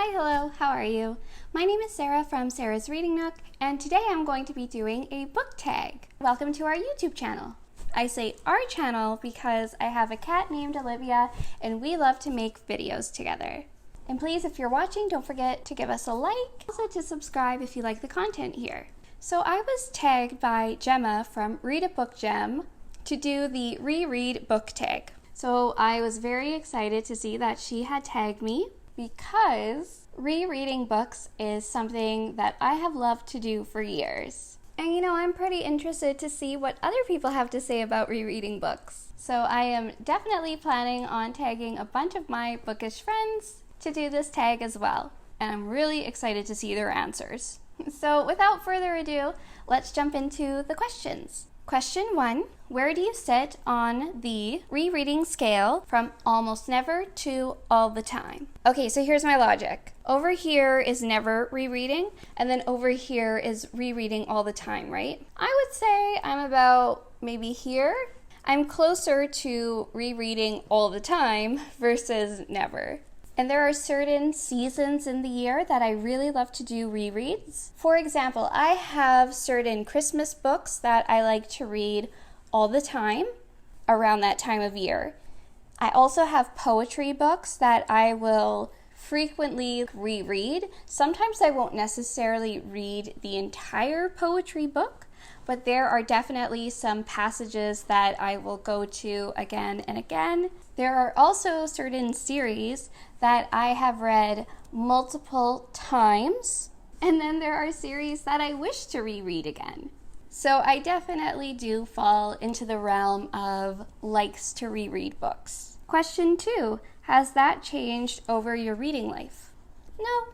Hi, hello, how are you? My name is Sara from Sara's Reading Nook, and today I'm going to be doing a book tag. Welcome to our YouTube channel. I say our channel because I have a cat named Olivia, and we love to make videos together. And please, if you're watching, don't forget to give us a like, also to subscribe if you like the content here. So I was tagged by Gemma from Reread Book Tag to do the Reread Book Tag. So I was very excited to see that she had tagged me because rereading books is something that I have loved to do for years. And you know, I'm pretty interested to see what other people have to say about rereading books. So I am definitely planning on tagging a bunch of my bookish friends to do this tag as well. And I'm really excited to see their answers. So without further ado, let's jump into the questions. Question 1, where do you sit on the rereading scale from almost never to all the time? Okay, so here's my logic. Over here is never rereading, and then over here is rereading all the time, right? I would say I'm about maybe here. I'm closer to rereading all the time versus never. And there are certain seasons in the year that I really love to do rereads. For example, I have certain Christmas books that I like to read all the time around that time of year. I also have poetry books that I will frequently reread. Sometimes I won't necessarily read the entire poetry book, but there are definitely some passages that I will go to again and again. There are also certain series that I have read multiple times, and then there are series that I wish to reread again. So I definitely do fall into the realm of likes to reread books. Question 2, has that changed over your reading life? No.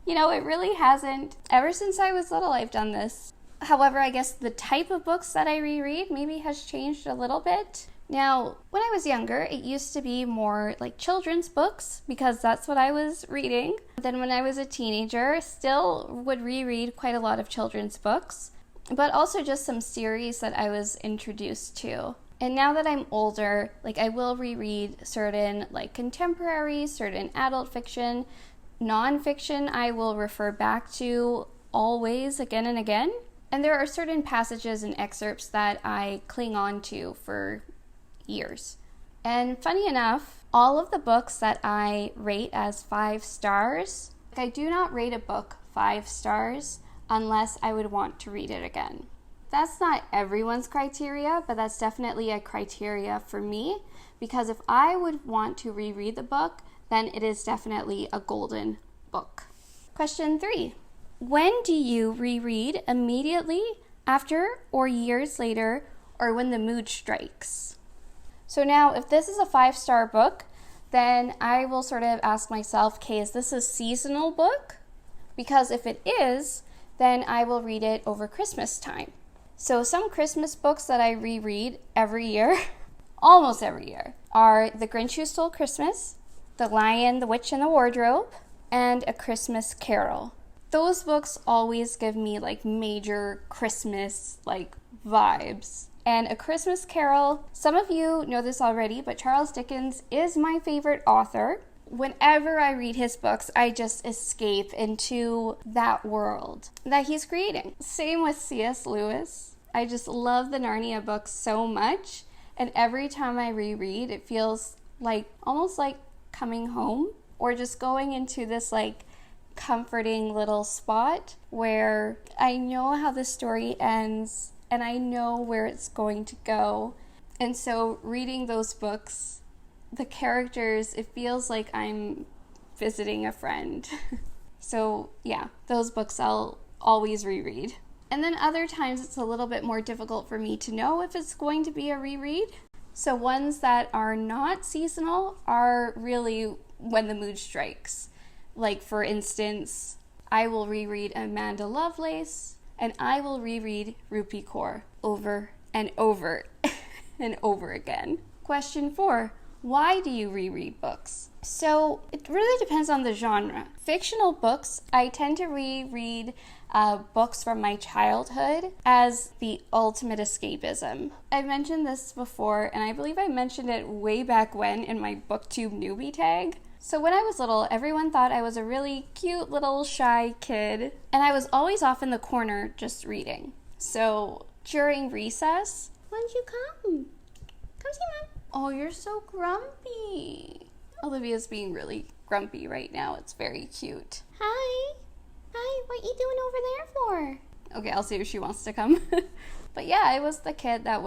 You know, it really hasn't. Ever since I was little, I've done this. However, I guess the type of books that I reread maybe has changed a little bit. Now, when I was younger, it used to be more like children's books because that's what I was reading. Then when I was a teenager, still would reread quite a lot of children's books, but also just some series that I was introduced to. And now that I'm older, like I will reread certain like contemporary, certain adult fiction, nonfiction I will refer back to always again and again. And there are certain passages and excerpts that I cling on to for years. And funny enough, all of the books that I rate as 5 stars, I do not rate a book 5 stars unless I would want to read it again. That's not everyone's criteria, but that's definitely a criteria for me, because if I would want to reread the book, then it is definitely a golden book. Question 3. When do you reread? Immediately, after, or years later, or when the mood strikes? So now, if this is a 5-star book, then I will sort of ask myself, okay, is this a seasonal book? Because if it is, then I will read it over Christmas time. So some Christmas books that I reread every year, almost every year, are The Grinch Who Stole Christmas, The Lion, the Witch, and the Wardrobe, and A Christmas Carol. Those books always give me like major Christmas like vibes. And A Christmas Carol, some of you know this already, but Charles Dickens is my favorite author. Whenever I read his books, I just escape into that world that he's creating. Same with C.S. Lewis. I just love the Narnia books so much. And every time I reread, it feels like almost like coming home or just going into this like comforting little spot where I know how the story ends and I know where it's going to go. And so reading those books, the characters, it feels like I'm visiting a friend. So yeah, those books I'll always reread. And then other times it's a little bit more difficult for me to know if it's going to be a reread. So ones that are not seasonal are really when the mood strikes. Like for instance, I will reread Amanda Lovelace, and I will reread Rupi Kaur over and over and over again. Question 4, why do you reread books? So it really depends on the genre. Fictional books, I tend to reread books from my childhood as the ultimate escapism. I've mentioned this before, and I believe I mentioned it way back when in my BookTube newbie tag. So when I was little, everyone thought I was a really cute little shy kid, and I was always off in the corner just reading. So during recess, why don't you come? Come see Mom. Oh, you're so grumpy. Olivia's being really grumpy right now. It's very cute. Hi. Hi, what you doing over there for? Okay, I'll see if she wants to come. But yeah, I was the kid that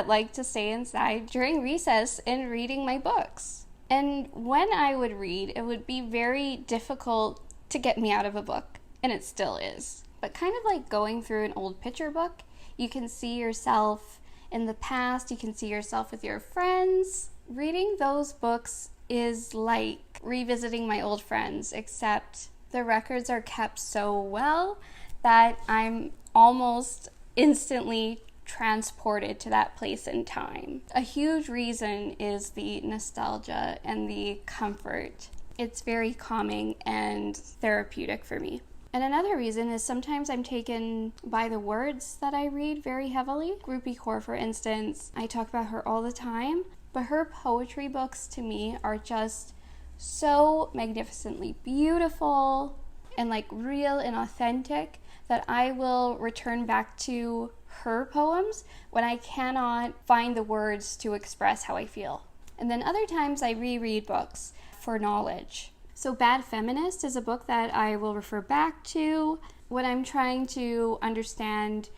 liked to stay inside during recess and reading my books. And when I would read, it would be very difficult to get me out of a book, and it still is. But kind of like going through an old picture book, you can see yourself in the past, you can see yourself with your friends. Reading those books is like revisiting my old friends, except the records are kept so well that I'm almost instantly transported to that place in time. A huge reason is the nostalgia and the comfort. It's very calming and therapeutic for me. And another reason is sometimes I'm taken by the words that I read very heavily. Rupi Kaur, for instance, I talk about her all the time, but her poetry books to me are just so magnificently beautiful and like real and authentic that I will return back to her poems when I cannot find the words to express how I feel. And then other times I reread books for knowledge. So Bad Feminist is a book that I will refer back to when I'm trying to understand,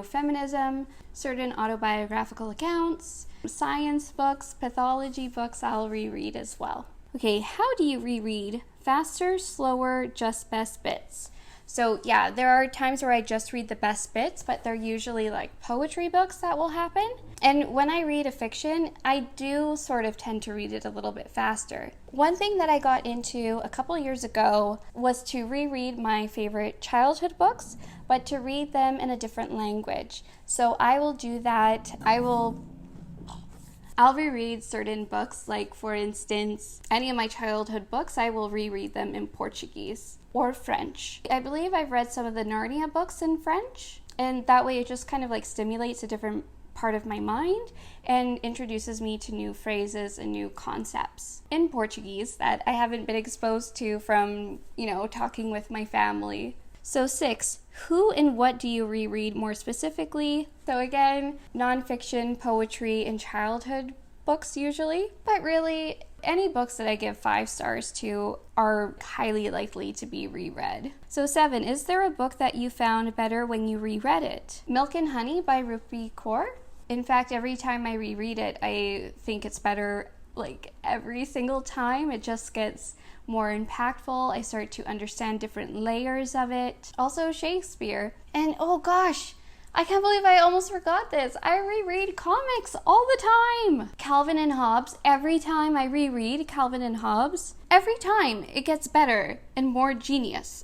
feminism, certain autobiographical accounts, science books, pathology books I'll reread as well. Okay, how do you reread? Faster, slower, just best bits. So yeah, there are times where I just read the best bits, but they're usually like poetry books that will happen. And when I read a fiction, I do sort of tend to read it a little bit faster. One thing that I got into a couple years ago was to reread my favorite childhood books, but to read them in a different language. So I will do that. I'll reread certain books, like for instance, any of my childhood books, I will reread them in Portuguese or French. I believe I've read some of the Narnia books in French, and that way it just kind of like stimulates a different part of my mind and introduces me to new phrases and new concepts in Portuguese that I haven't been exposed to from, talking with my family. So 6, who and what do you reread more specifically? So again, nonfiction, poetry, and childhood books usually, but really any books that I give 5 stars to are highly likely to be reread. So 7, is there a book that you found better when you reread it? Milk and Honey by Rupi Kaur. In fact, every time I reread it, I think it's better like every single time. It just gets more impactful. I start to understand different layers of it. Also Shakespeare. And oh gosh, I can't believe I almost forgot this. I reread comics all the time. Clavin and Hobbes. Every time I reread Clavin and Hobbes, every time it gets better and more genius.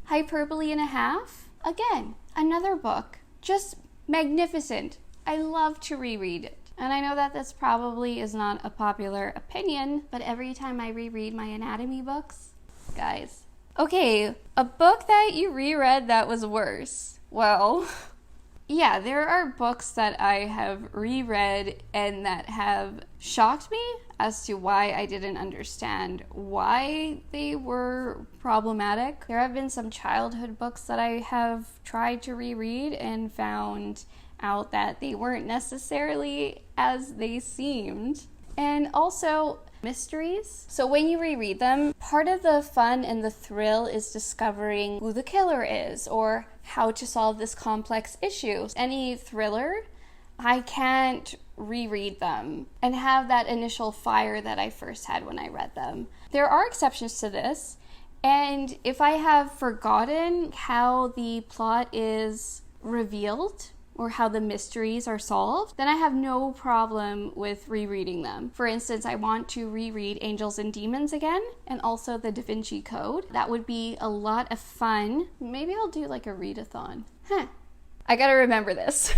Hyperbole and a Half. Again, another book. Just magnificent. I love to reread it. And I know that this probably is not a popular opinion, but every time I reread my anatomy books, guys. Okay, a book that you reread that was worse. Well, yeah, there are books that I have reread and that have shocked me as to why I didn't understand why they were problematic. There have been some childhood books that I have tried to reread and found out that they weren't necessarily as they seemed. And also mysteries. So when you reread them, part of the fun and the thrill is discovering who the killer is or how to solve this complex issue. Any thriller, I can't reread them and have that initial fire that I first had when I read them. There are exceptions to this, and if I have forgotten how the plot is revealed or how the mysteries are solved, then I have no problem with rereading them. For instance, I want to reread Angels and Demons again, and also the DaVinci Code. That would be a lot of fun. Maybe I'll do like a readathon. I gotta remember this.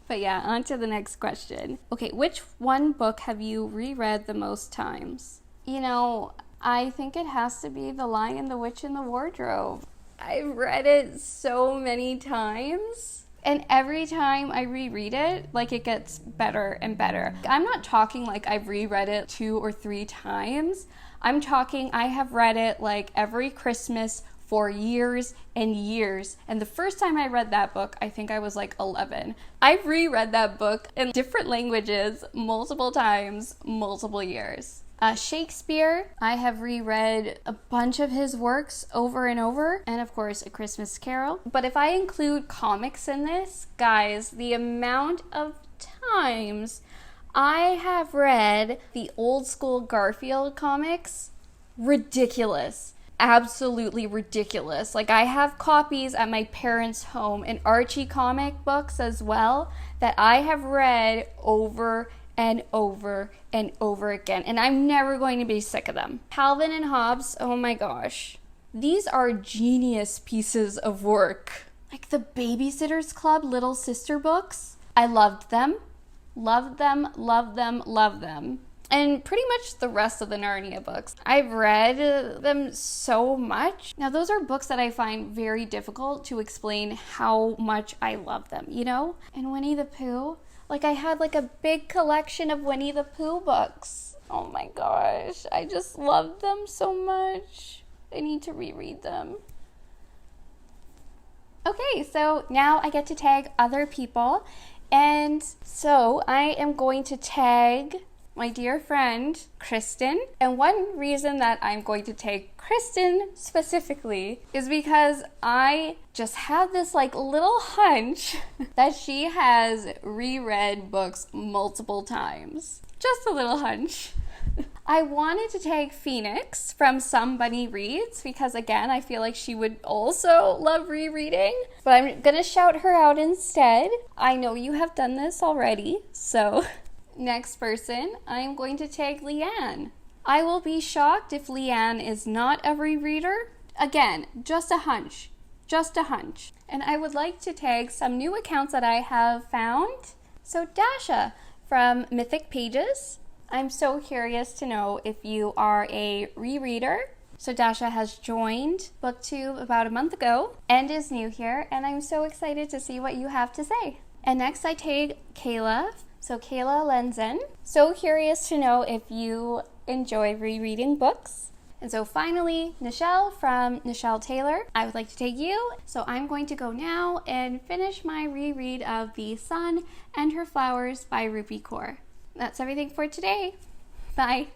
But yeah, on to the next question. Okay, which one book have you reread the most times? I think it has to be The Lion, the Witch, and the Wardrobe. I've read it so many times And every time I reread it, like, it gets better and better. I'm not talking like I've reread it 2 or 3 times. I'm talking I have read it like every Christmas for years and years. And the first time I read that book, I think I was like 11. I've reread that book in different languages multiple times, multiple years. Shakespeare, I have reread a bunch of his works over and over, and of course, A Christmas Carol. But if I include comics in this, guys, the amount of times I have read the old school Garfield comics, ridiculous. Absolutely ridiculous. Like, I have copies at my parents' home and Archie comic books as well that I have read over and over and over again, and I'm never going to be sick of them. Calvin and Hobbes, oh my gosh. These are genius pieces of work. Like the Babysitter's Club Little Sister books. I loved them. Loved them, loved them, loved them. And pretty much the rest of the Narnia books. I've read them so much. Now, those are books that I find very difficult to explain how much I love them, you know? And Winnie the Pooh, like, I had like a big collection of Winnie the Pooh books. Oh my gosh, I just love them so much. I need to reread them. Okay, so now I get to tag other people. And so I am going to tag my dear friend, Kristen. And one reason that I'm going to tag Kristen specifically is because I just have this like little hunch that she has reread books multiple times. Just a little hunch. I wanted to tag Phoenix from Somebody Reads because, again, I feel like she would also love rereading, but I'm gonna shout her out instead. I know you have done this already, so next person, I'm going to tag Leanne. I will be shocked if Leanne is not a rereader. Again, just a hunch. Just a hunch. And I would like to tag some new accounts that I have found. So Dasha from Mythic Pages. I'm so curious to know if you are a rereader. So Dasha has joined BookTube about a month ago and is new here, and I'm so excited to see what you have to say. And next I tag Kayla. So Kayla Lenzen, so curious to know if you enjoy rereading books. And so finally, Nichelle from Nichelle Taylor, I would like to take you. So I'm going to go now and finish my reread of The Sun and Her Flowers by Rupi Kaur. That's everything for today. Bye.